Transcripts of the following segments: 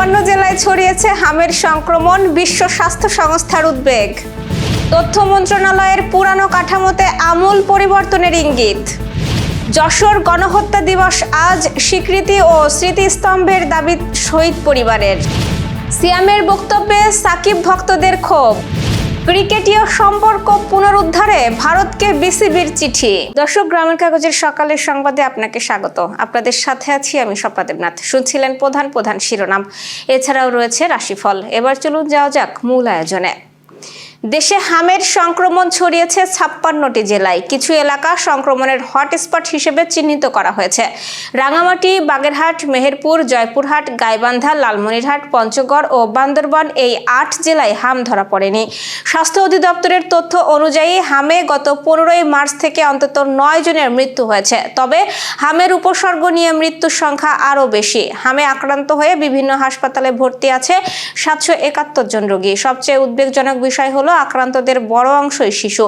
56 জেলায় ছড়িয়েছে হামের সংক্রমণ, বিশ্ব স্বাস্থ্য সংস্থার উদ্বেগ। তথ্য মন্ত্রণালয়ের পুরানো কাঠামোতে আমূল পরিবর্তনের ইঙ্গিত। যশোর গণহত্যা দিবস আজ, স্বীকৃতি ও স্মৃতিস্তম্ভের দাবি শহীদ পরিবারের। সিয়ামের বক্তব্যে সাকিব ভক্তদের ক্ষোভ। ক্রিকেটীয় সম্পর্ক পুনরুদ্ধারে ভারতকে বিসিবির চিঠি। দর্শক, গ্রামের কাগজের সকালের সংবাদে আপনাকে স্বাগত। আপনাদের সাথে আছি আমি স্বপ্না দেবনাথ। শুনছিলেন প্রধান শিরোনাম, এছাড়াও রয়েছে রাশিফল। এবার চলুন যাওয়া যাক মূল আয়োজনে। দেশে হামের সংক্রমণ ছড়িয়েছে 56টি জেলায়। কিছু এলাকা সংক্রমণের হটস্পট হিসেবে চিহ্নিত করা হয়েছে। রাঙামাটি, বাগেরহাট, মেহেরপুর, জয়পুরহাট, গাইবান্ধা, লালমনিরহাট, পঞ্চগড় ও বান্দরবান এই 8 জেলায় হাম ধরা পড়েনি। স্বাস্থ্য অধিদপ্তরের তথ্য অনুযায়ী হামে গত 15 মার্চ থেকে অন্তত 9 জনের মৃত্যু হয়েছে। তবে হামের উপসর্গ নিয়ে মৃত্যুর সংখ্যা আরও বেশি। হামে আক্রান্ত হয়ে বিভিন্ন হাসপাতালে ভর্তি আছে 771 জন রোগী। সবচেয়ে উদ্বেগজনক বিষয় হলো আক্রান্তদের বড় অংশই শিশু।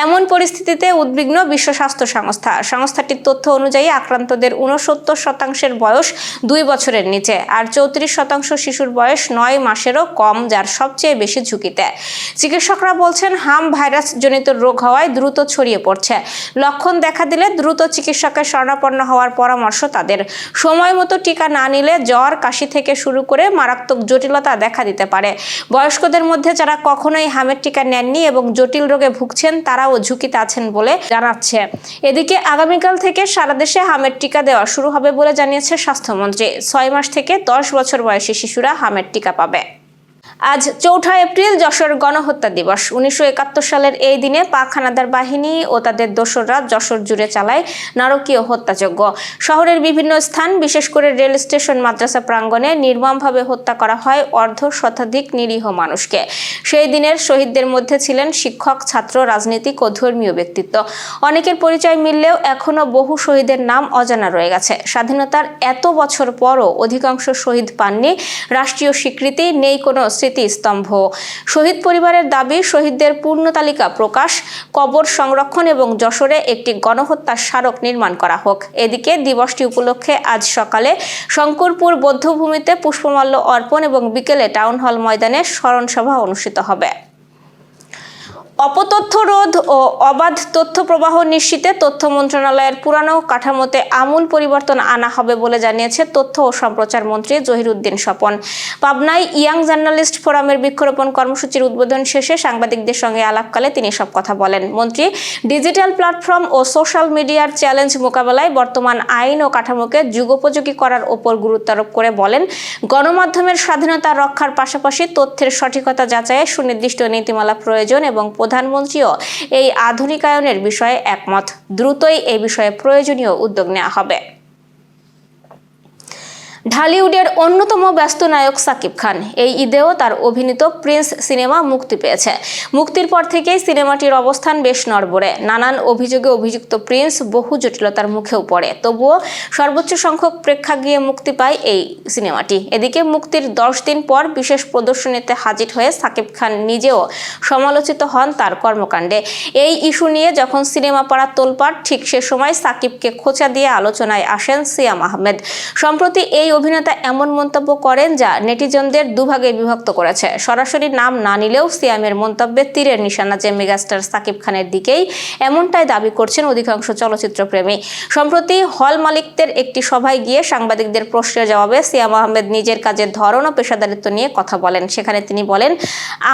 এমন পরিস্থিতিতে উদ্বিগ্ন বিশ্ব স্বাস্থ্য সংস্থা। সংস্থাটির তথ্য অনুযায়ী আক্রান্তদের 69% বয়স 2 বছরের নিচে, আর 34% শিশুর বয়স 9 মাসেরও কম, যার সবচেয়ে বেশি ঝুঁকিতে। চিকিৎসকরা বলছেন, হাম ভাইরাস জনিত রোগ হওয়ায় দ্রুত ছড়িয়ে পড়ছে। লক্ষণ দেখা দিলে দ্রুত চিকিৎসকের শরণাপন্ন হওয়ার পরামর্শ তাদের। সময় মতো টিকা না নিলে জ্বর, কাশি থেকে শুরু করে মারাত্মক জটিলতা দেখা দিতে পারে। বয়স্কদের মধ্যে যারা কখনোই হামের টিকা নেননি এবং জটিল রোগে ভুগছেন, তারাও ঝুঁকিতে আছেন বলে জানাচ্ছে। এদিকে আগামীকাল থেকে সারা দেশে হামের টিকা দেওয়া শুরু হবে বলে জানিয়েছে স্বাস্থ্যমন্ত্রী। 6 মাস থেকে 10 বছর বয়সী শিশুরা হামের টিকা পাবে। আজ 4 এপ্রিল যশোর গণহত্যা দিবস। 1971 সালের এই দিনে পাক হানাদার বাহিনী ও তাদের দোসররা যশোর জুড়ে চালায় নারকীয় হত্যাযজ্ঞ। শহরের বিভিন্ন স্থান, বিশেষ করে রেল স্টেশন, মাদ্রাসা প্রাঙ্গণে নির্মমভাবে হত্যা করা হয় অর্ধশতাধিক নিরীহ মানুষকে। সেই দিনের শহীদদের মধ্যে ছিলেন শিক্ষক, ছাত্র, রাজনীতিক ও ধর্মীয় ব্যক্তিত্ব। অনেকের পরিচয় মিললেও এখনো বহু শহীদের নাম অজানা রয়ে গেছে। স্বাধীনতার এত বছর পরও অধিকাংশ শহীদ পাননি রাষ্ট্রীয় স্বীকৃতি, নেই কোনো স্মৃতিস্তম্ভ। শহীদ পরিবারের দাবি, শহীদদের পূর্ণ তালিকা প্রকাশ, কবর সংরক্ষণ এবং যশোরে একটি গণহত্যার স্মারক নির্মাণ করা হোক। এদিকে দিবসটি উপলক্ষে আজ সকালে শঙ্করপুর বৌদ্ধভূমিতে পুষ্পমাল্য অর্পণ এবং বিকেলে টাউন হল ময়দানে স্মরণসভা অনুষ্ঠিত হবে। অপতথ্য রোধ ও অবাধ তথ্য প্রবাহ নিশ্চিতে তথ্য মন্ত্রণালয়ের পুরানো কাঠামোতে আমূল পরিবর্তন আনা হবে বলে জানিয়েছে তথ্য ও সম্প্রচার মন্ত্রী জহিরুদ্দিন স্বপন। পাবনায় ইয়াং জার্নালিস্ট ফোরামের বৃক্ষরোপণ কর্মসূচির উদ্বোধন শেষে সাংবাদিকদের সঙ্গে আলাপকালে তিনি সব কথা বলেন। মন্ত্রী ডিজিটাল প্ল্যাটফর্ম ও সোশ্যাল মিডিয়ার চ্যালেঞ্জ মোকাবেলায় বর্তমান আইন ও কাঠামোকে যুগোপযোগী করার ওপর গুরুত্বারোপ করে বলেন, গণমাধ্যমের স্বাধীনতা রক্ষার পাশাপাশি তথ্যের সঠিকতা যাচাইয়ে সুনির্দিষ্ট নীতিমালা প্রয়োজন এবং প্রধানমন্ত্রীও এই আধুনিকায়নের বিষয়ে একমত। দ্রুতই এই বিষয়ে প্রয়োজনীয় উদ্যোগ নেওয়া হবে। ঢালিউডের অন্যতম ব্যস্ত নায়ক সাকিব খান এই ঈদেও তার অভিনীত প্রিন্স সিনেমা মুক্তি পেয়েছে। মুক্তির পর থেকেই সিনেমাটির অবস্থান বেশ নড়বড়ে। নানান অভিযোগে অভিযুক্ত প্রিন্স বহু জটিলতার মুখেও পড়ে। তবুও সর্বোচ্চ সংখ্যক প্রেক্ষাগৃহে মুক্তি পায় এই সিনেমাটি। এদিকে মুক্তির 10 দিন পর বিশেষ প্রদর্শনীতে হাজির হয়ে সাকিব খান নিজেও সমালোচিত হন তার কর্মকাণ্ডে। এই ইস্যু নিয়ে যখন সিনেমা পাড়া তোলপাড়, ঠিক সে সময় সাকিবকে খোঁচা দিয়ে আলোচনায় আসেন সিয়াম আহমেদ। সম্প্রতি এই অভিনেতা এমন মন্তব্য করেন যা নেটিজনদের দুভাগে বিভক্ত করেছে। সরাসরি নাম না নিলেও সিয়ামের মন্তব্যে তীরের নিশানা যে মেগাস্টার সাকিব খানের দিকেই, এমনটাই দাবি করছেন অধিকাংশ চলচ্চিত্র প্রেমী। সম্প্রতি হল মালিকদের একটি সভায় গিয়ে সাংবাদিকদের প্রশ্নের জবাবে সিয়াম আহমেদ নিজের কাজের ধরন ও পেশাদারিত্ব নিয়ে কথা বলেন। সেখানে তিনি বলেন,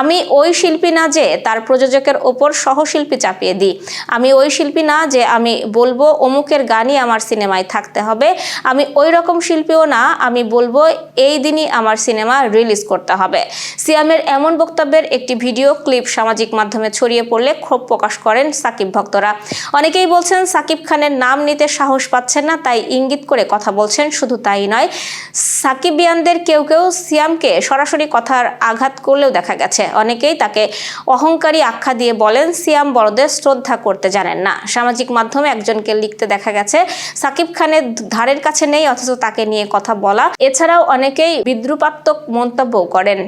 আমি ওই শিল্পী না যে তার প্রযোজকের ওপর সহশিল্পী চাপিয়ে দিই। আমি ওই শিল্পী না যে আমি বলবো অমুকের গানই আমার সিনেমায় থাকতে হবে। আমি ওই রকম শিল্পীও না আমি বলবো এই দিনই আমার সিনেমা রিলিজ করতে হবে। সিয়ামের এমন বক্তব্যের একটি ভিডিও ক্লিপ সামাজিক মাধ্যমে ছড়িয়ে পড়লে ক্ষোভ প্রকাশ করেন সাকিব ভক্তরা। অনেকেই বলছেন সাকিব খানের নাম নিতে সাহস পাচ্ছেন না, তাই ইঙ্গিত করে কথা বলছেন। শুধু তাই নয়, সাকিবিয়ানদের কেউ কেউ সিয়ামকে সরাসরি কথার আঘাত করলেও দেখা গেছে। অনেকেই তাকে অহংকারী আখ্যা দিয়ে বলেন, সিয়াম বড়দের শ্রদ্ধা করতে জানেন না। সামাজিক মাধ্যমে একজনকে লিখতে দেখা গেছে, সাকিব খানের ধারের কাছে নেই অথচ তাকে নিয়ে কথা বলা। এছাড়াও অনেকেই বিদ্রুপাত্মক মন্তব্য করেন।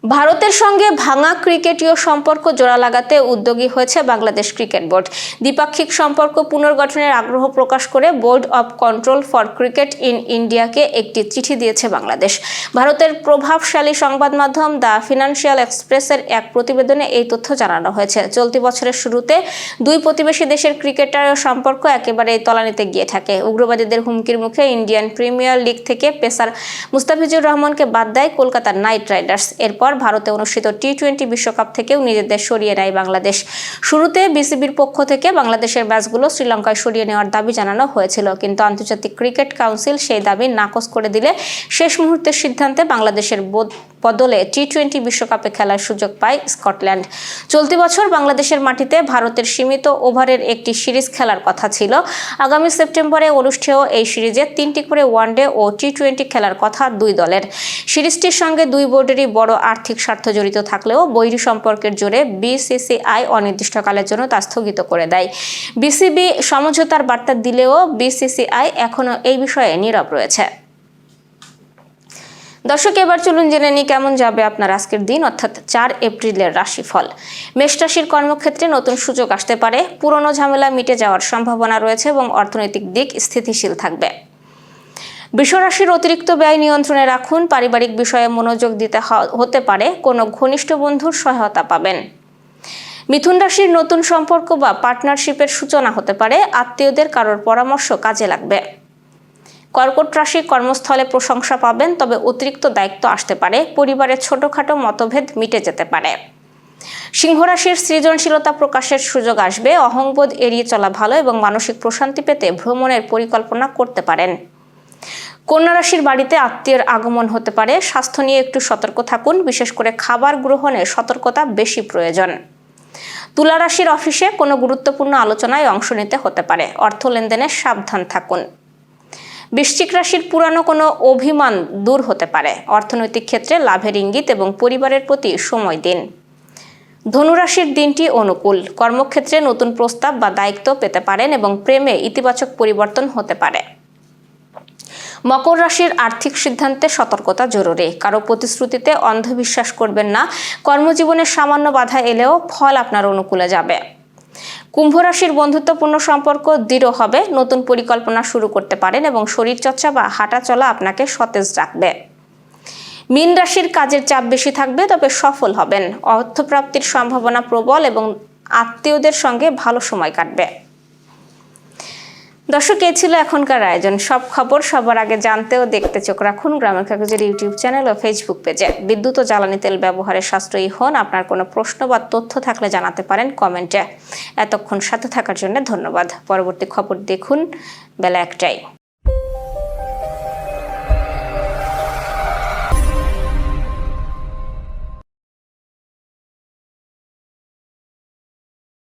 ভারতের সঙ্গে ভাঙা ক্রিকেটীয় সম্পর্ক জোড়া লাগাতে উদ্যোগী হয়েছে বাংলাদেশ ক্রিকেট বোর্ড। দ্বিপাক্ষিক সম্পর্ক পুনর্গঠনের আগ্রহ প্রকাশ করে board of control for cricket in ইন্ডিয়াকে একটি চিঠি দিয়েছে বাংলাদেশ। ভারতের প্রভাবশালী সংবাদ মাধ্যম দ্য ফিনান্সিয়াল এক্সপ্রেসের এক প্রতিবেদনে এই তথ্য জানানো হয়েছে। চলতি বছরের শুরুতে দুই প্রতিবেশী দেশের ক্রিকেটারের সম্পর্ক একেবারে তলানিতে গিয়ে থাকে। উগ্রবাদীদের হুমকির মুখে ইন্ডিয়ান প্রিমিয়ার লিগ থেকে পেসার মুস্তাফিজুর রহমানকে বাদ দেয় কলকাতা নাইট রাইডার্স। এরপর ভারতে অনুষ্ঠিত টি-20 বিশ্বকাপ থেকেও নিজেদের সরিয়ে নেয় বাংলাদেশ। শুরুতে বিসিবির পক্ষ থেকে বাংলাদেশের ম্যাচগুলো শ্রীলঙ্কায় সরিয়ে নেওয়ার দাবি জানানো হয়েছিল, কিন্তু আন্তর্জাতিক ক্রিকেট কাউন্সিল সেই দাবি নাকচ করে দিলে শেষ মুহূর্তের সিদ্ধান্তে বাংলাদেশের বদলে টি-20 বিশ্বকাপে খেলার সুযোগ পায় স্কটল্যান্ড। চলতি বছর বাংলাদেশের মাটিতে ভারতের সীমিত ওভারের একটি সিরিজ খেলার কথা ছিল। আগামী সেপ্টেম্বরে অনুষ্ঠেয় এই সিরিজে 3টি করে ওয়ানডে ও টি-20 খেলার কথা দুই দলের। সিরিজটির সঙ্গে দুই বোর্ডেরই বড় আর্থিক স্বার্থ জড়িত থাকলেও বৈরী সম্পর্কের জোরে বিসিসিআই অনির্দিষ্টকালের জন্য তা স্থগিত করে দেয়। বিসিবি সমঝোতার বার্তা দিলেও বিসিসিআই এখনও এই বিষয়ে নীরব রয়েছে। দর্শক, এবার চলুন জেনে নিই কেমন যাবে আপনার আজকের দিন, অর্থাৎ 4 এপ্রিলের রাশিফল। মেষ রাশির কর্মক্ষেত্রে নতুন সুযোগ আসতে পারে, পুরনো ঝামেলা মিটে যাওয়ার সম্ভাবনা রয়েছে এবং অর্থনৈতিক দিক স্থিতিশীল থাকবে। বৃষ রাশির অতিরিক্ত ব্যয় নিয়ন্ত্রণে রাখুন, পারিবারিক বিষয়ে মনোযোগ দিতে হতে পারে, কোনো ঘনিষ্ঠ বন্ধুর সহায়তা পাবেন। মিথুন রাশির নতুন সম্পর্ক বা পার্টনারশিপের সূচনা হতে পারে, আত্মীয়দের কারোর পরামর্শ কাজে লাগবে। কর্কট রাশি কর্মস্থলে প্রশংসা পাবেন, তবে অতিরিক্ত দায়িত্ব আসতে পারে, পরিবারের ছোটখাটো মতভেদ মিটে যেতে পারে। সিংহ রাশির সৃজনশীলতা প্রকাশের সুযোগ আসবে, অহংবোধ এড়িয়ে চলা ভালো এবং মানসিক প্রশান্তি পেতে ভ্রমণের পরিকল্পনা করতে পারেন। কন্যা রাশির বাড়িতে আত্মীয়ের আগমন হতে পারে, স্বাস্থ্য নিয়ে একটু সতর্ক থাকুন, বিশেষ করে খাবার গ্রহণে সতর্কতা বেশি প্রয়োজন। তুলা রাশির অফিসে কোনো গুরুত্বপূর্ণ আলোচনায় অংশ নিতে হতে পারে, অর্থ লেনদেনে সাবধান থাকুন। বৃশ্চিক রাশির পুরানো কোনো অভিমান দূর হতে পারে, অর্থনৈতিক ক্ষেত্রে লাভের ইঙ্গিত এবং পরিবারের প্রতি সময় দিন। ধনু রাশির দিনটি অনুকূল, কর্মক্ষেত্রে নতুন প্রস্তাব বা দায়িত্ব পেতে পারেন এবং প্রেমে ইতিবাচক পরিবর্তন হতে পারে। মকর রাশির আর্থিক সিদ্ধান্তে সতর্কতা জরুরি, কারো প্রতিশ্রুতিতে অন্ধবিশ্বাস করবেন না, কর্মজীবনে সামান্য বাধা এলেও ফল আপনার অনুকূলে যাবে। কুম্ভ রাশির বন্ধুত্বপূর্ণ সম্পর্ক দৃঢ় হবে, নতুন পরিকল্পনা শুরু করতে পারেন এবং শরীরচর্চা বা হাঁটা চলা আপনাকে সতেজ রাখবে। মীন রাশির কাজের চাপ বেশি থাকবে, তবে সফল হবেন, অর্থপ্রাপ্তির সম্ভাবনা প্রবল এবং আত্মীয়দের সঙ্গে ভালো সময় কাটবে। দর্শক, এই ছিল এখনকার আয়োজন। সব খবর সবার আগে জানতে ও দেখতে চোখ রাখুন গ্রামের কাগজের ইউটিউব চ্যানেল ও ফেসবুক পেজে। বিদ্যুৎ ও জ্বালানি তেল ব্যবহারে সাশ্রয়ী হন। আপনার কোনো প্রশ্ন বা তথ্য থাকলে জানাতে পারেন কমেন্টে। এতক্ষণ সাথে থাকার জন্য ধন্যবাদ। পরবর্তী খবর দেখুন বেলা 1টায়।